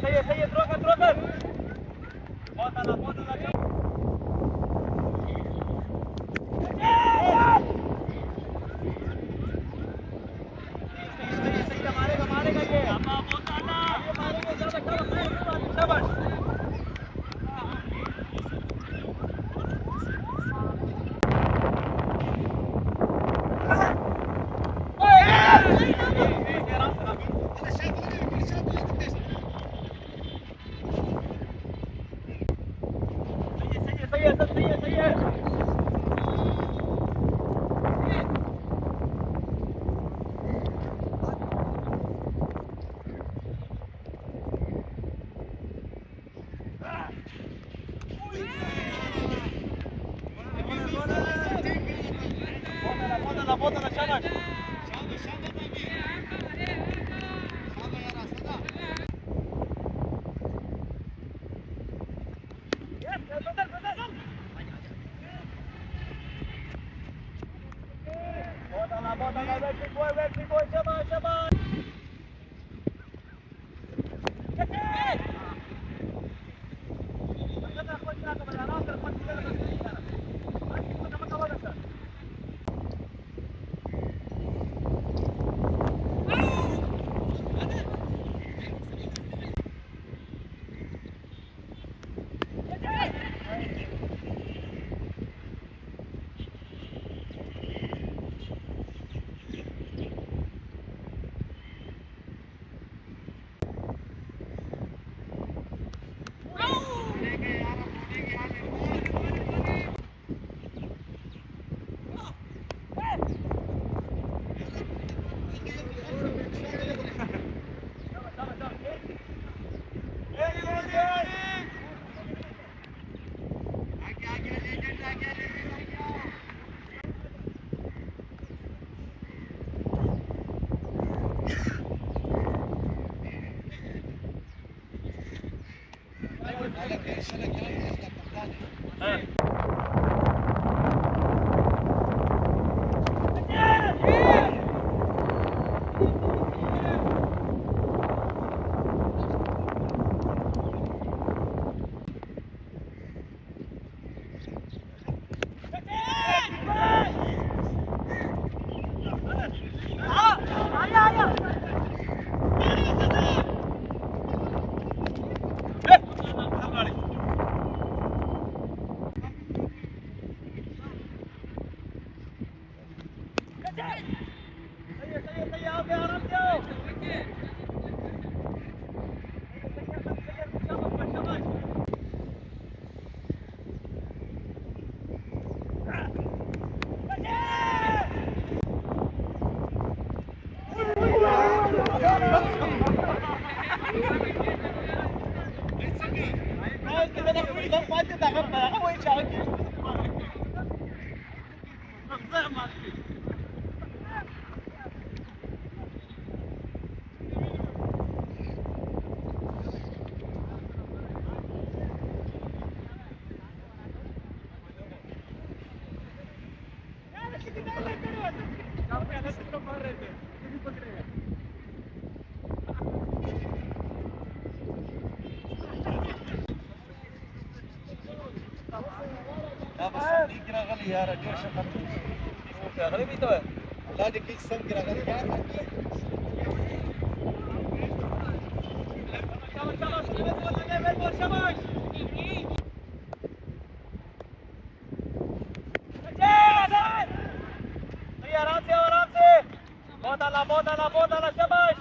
सही है थ्रो कर बहुत आला मारेगा ये बहुत आला ये मारेगा ज्यादा शाबाश सही है बहुत आला शाबाश बहुत आला शाबाश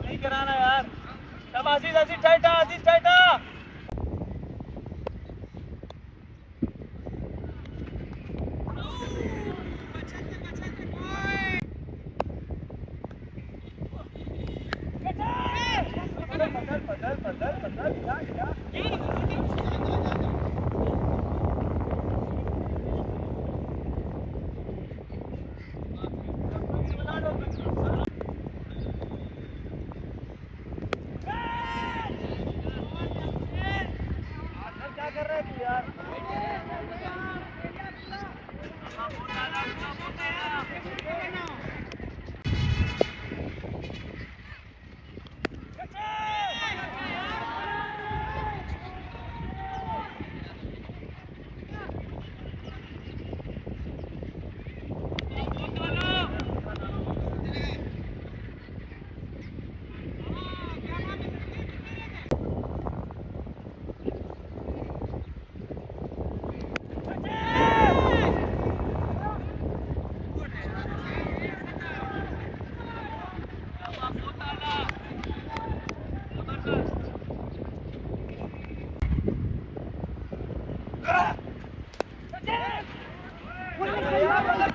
नहीं कराना यार सब अजीज अजीज टाइटा क्या कर रहा है तू यार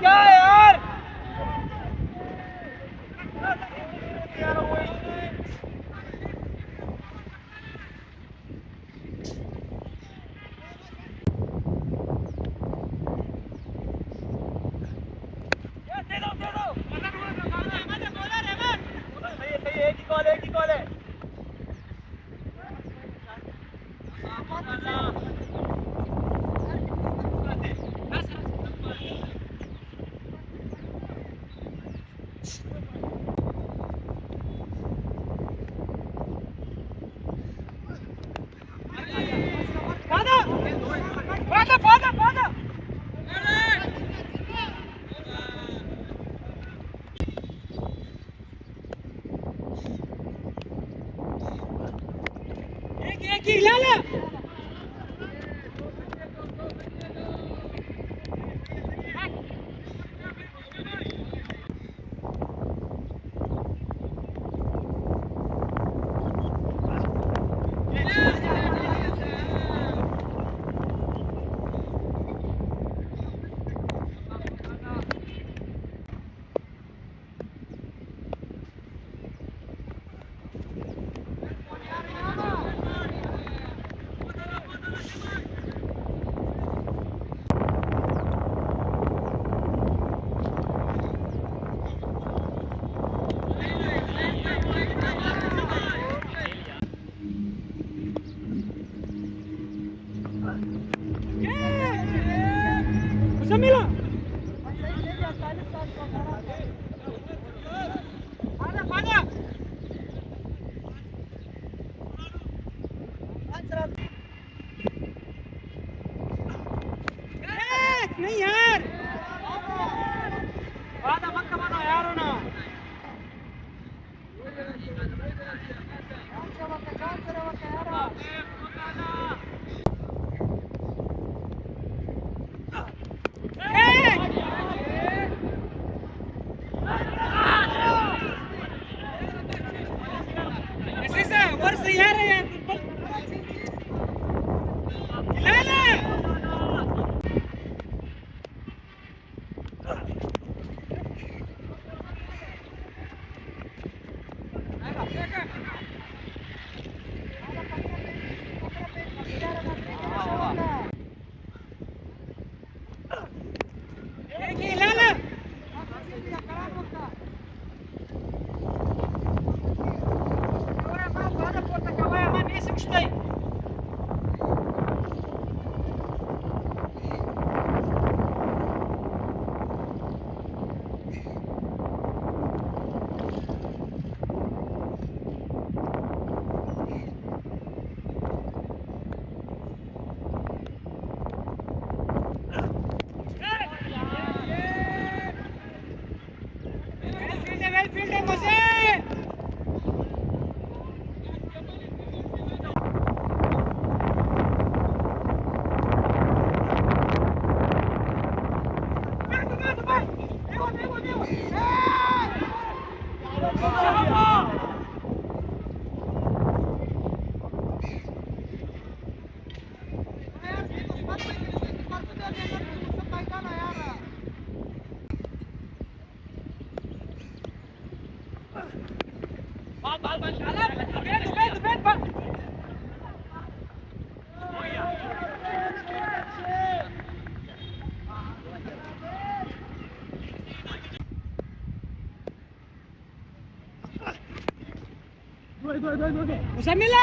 क्या है यार सही एक ही कॉल है पास नहीं यार वादा मत मानो यार ना ऐसे से वर से यार है यार खिला ले खिला ले वेलफील्ड है मुझे मुजमिला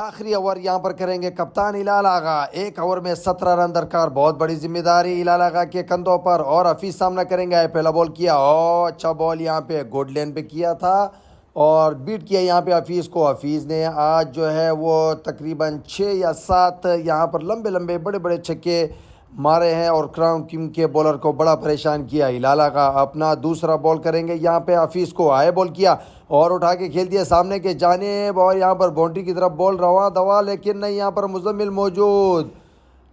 आखिरी ओवर यहाँ पर करेंगे कप्तान हिलाल आगा। एक ओवर में 17 रन दरकार, बहुत बड़ी जिम्मेदारी हिलाल आगा के कंधों पर। और हफीज सामना करेंगे, पहला बॉल किया, अच्छा बॉल यहाँ पे गुड लेन पे किया था और बीट किया यहाँ पे हफीज़ को। हफीज़ ने आज जो है वो तकरीबन 6 या 7 यहाँ पर लंबे लंबे बड़े बड़े छक्के मारे हैं और क्राउन किंग के बॉलर को बड़ा परेशान किया। हिलाल आगा अपना दूसरा बॉल करेंगे यहाँ पे हफीज़ को, आए बॉल किया और उठा के खेल दिया सामने के जानिब और यहाँ पर बाउंड्री की तरफ बॉल रवा दवा, लेकिन नहीं, यहाँ पर मुजम्मिल मौजूद,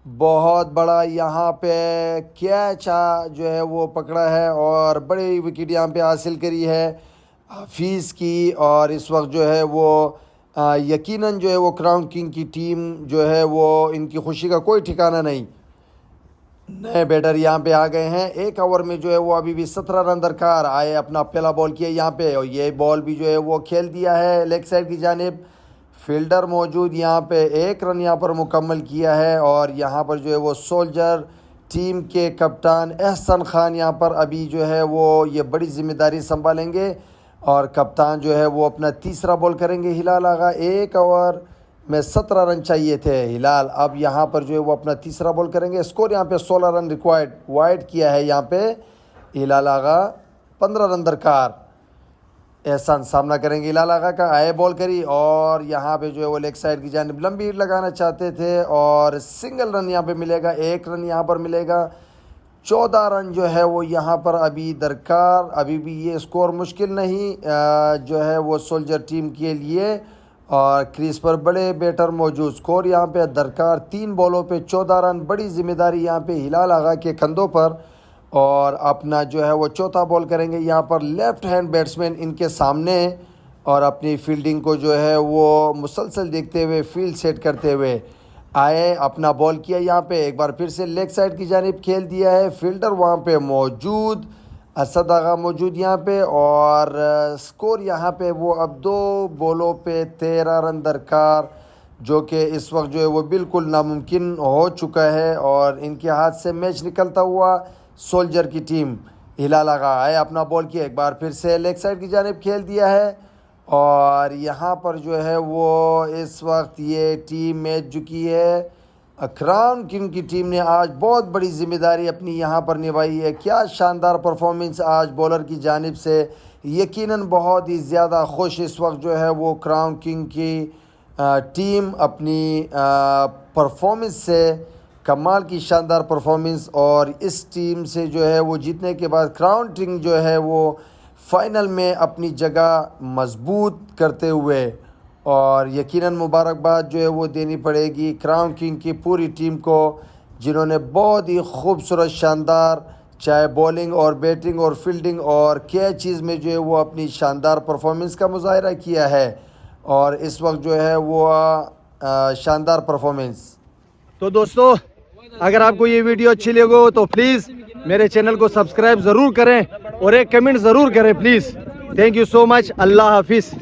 बहुत बड़ा यहाँ पे कैच जो है वो पकड़ा है और बड़ी विकेट यहाँ पे हासिल करी है हफीज़ की। और इस वक्त जो है वो यकीनन जो है वो क्राउन किंग की टीम जो है वो इनकी खुशी का कोई ठिकाना नहीं। नए बैटर यहाँ पे आ गए हैं। एक ओवर में जो है वो अभी भी 17 रन दरकार, आए अपना पहला बॉल किया यहाँ पे और ये बॉल भी जो है वो खेल दिया है लेग साइड की जानिब। फील्डर मौजूद यहाँ पे, 1 रन यहाँ पर मुकम्मल किया है और यहाँ पर जो है वो सोल्जर टीम के कप्तान एहसन खान यहाँ पर अभी जो है वो ये बड़ी जिम्मेदारी संभालेंगे और कप्तान जो है वो अपना तीसरा बॉल करेंगे। हिलाल आगा 1 ओवर में 17 रन चाहिए थे हिलाल। अब यहाँ पर जो है वो अपना तीसरा बॉल करेंगे। स्कोर यहाँ पे 16 रन रिक्वायर्ड, वाइड किया है यहाँ पे हिलाल आगा, 15 रन दरकार। एहसान सामना करेंगे हिलाल आगा का। आए बॉल करी और यहाँ पे जो है वो लेग साइड की जानिब लंबी हिट लगाना चाहते थे और सिंगल रन यहाँ पे मिलेगा, 1 रन यहाँ पर मिलेगा। 14 रन जो है वो यहाँ पर अभी दरकार। अभी भी ये स्कोर मुश्किल नहीं जो है वो सोल्जर टीम के लिए, और क्रीज पर बड़े बैटर मौजूद। स्कोर यहाँ पे दरकार 3 बॉलों पे 14 रन। बड़ी जिम्मेदारी यहाँ पे हिलाल आगा के कंधों पर। और अपना जो है वो चौथा बॉल करेंगे यहाँ पर लेफ्ट हैंड बैट्समैन इनके सामने, और अपनी फील्डिंग को जो है वो मुसलसल देखते हुए, फील्ड सेट करते हुए आए। अपना बॉल किया यहाँ पे, एक बार फिर से लेग साइड की जानिब खेल दिया है। फील्डर वहाँ पे मौजूद, असद आगा मौजूद यहाँ पे। और स्कोर यहाँ पे वो अब 2 बॉलों पे 13 रन दरकार, जो कि इस वक्त जो है वो बिल्कुल नामुमकिन हो चुका है और इनके हाथ से मैच निकलता हुआ सोल्जर की टीम। हिलाल आगा आए, अपना बॉल किया, एक बार फिर से लेग साइड की जानिब खेल दिया है। और यहाँ पर जो है वो इस वक्त ये टीम मैच चुकी है। क्राउन किंग की टीम ने आज बहुत बड़ी जिम्मेदारी अपनी यहाँ पर निभाई है। क्या शानदार परफॉर्मेंस आज बॉलर की जानिब से, यकीनन बहुत ही ज़्यादा खुश इस वक्त जो है वो क्राउन किंग की टीम अपनी परफॉर्मेंस से। कमाल की शानदार परफॉर्मेंस, और इस टीम से जो है वो जीतने के बाद क्राउन किंग जो है वो फाइनल में अपनी जगह मजबूत करते हुए, और यकीनन मुबारकबाद जो है वो देनी पड़ेगी क्राउन किंग की पूरी टीम को, जिन्होंने बहुत ही खूबसूरत शानदार, चाहे बॉलिंग और बैटिंग और फील्डिंग और क्या चीज़ में जो है वो अपनी शानदार परफॉर्मेंस का मुजाहरा किया है। और इस वक्त जो है वो शानदार परफॉर्मेंस। तो दोस्तों, अगर आपको ये वीडियो अच्छी लगी हो तो प्लीज़ मेरे चैनल को सब्सक्राइब ज़रूर करें और एक कमेंट ज़रूर करें please. Thank you so much. अल्लाह हाफिज़।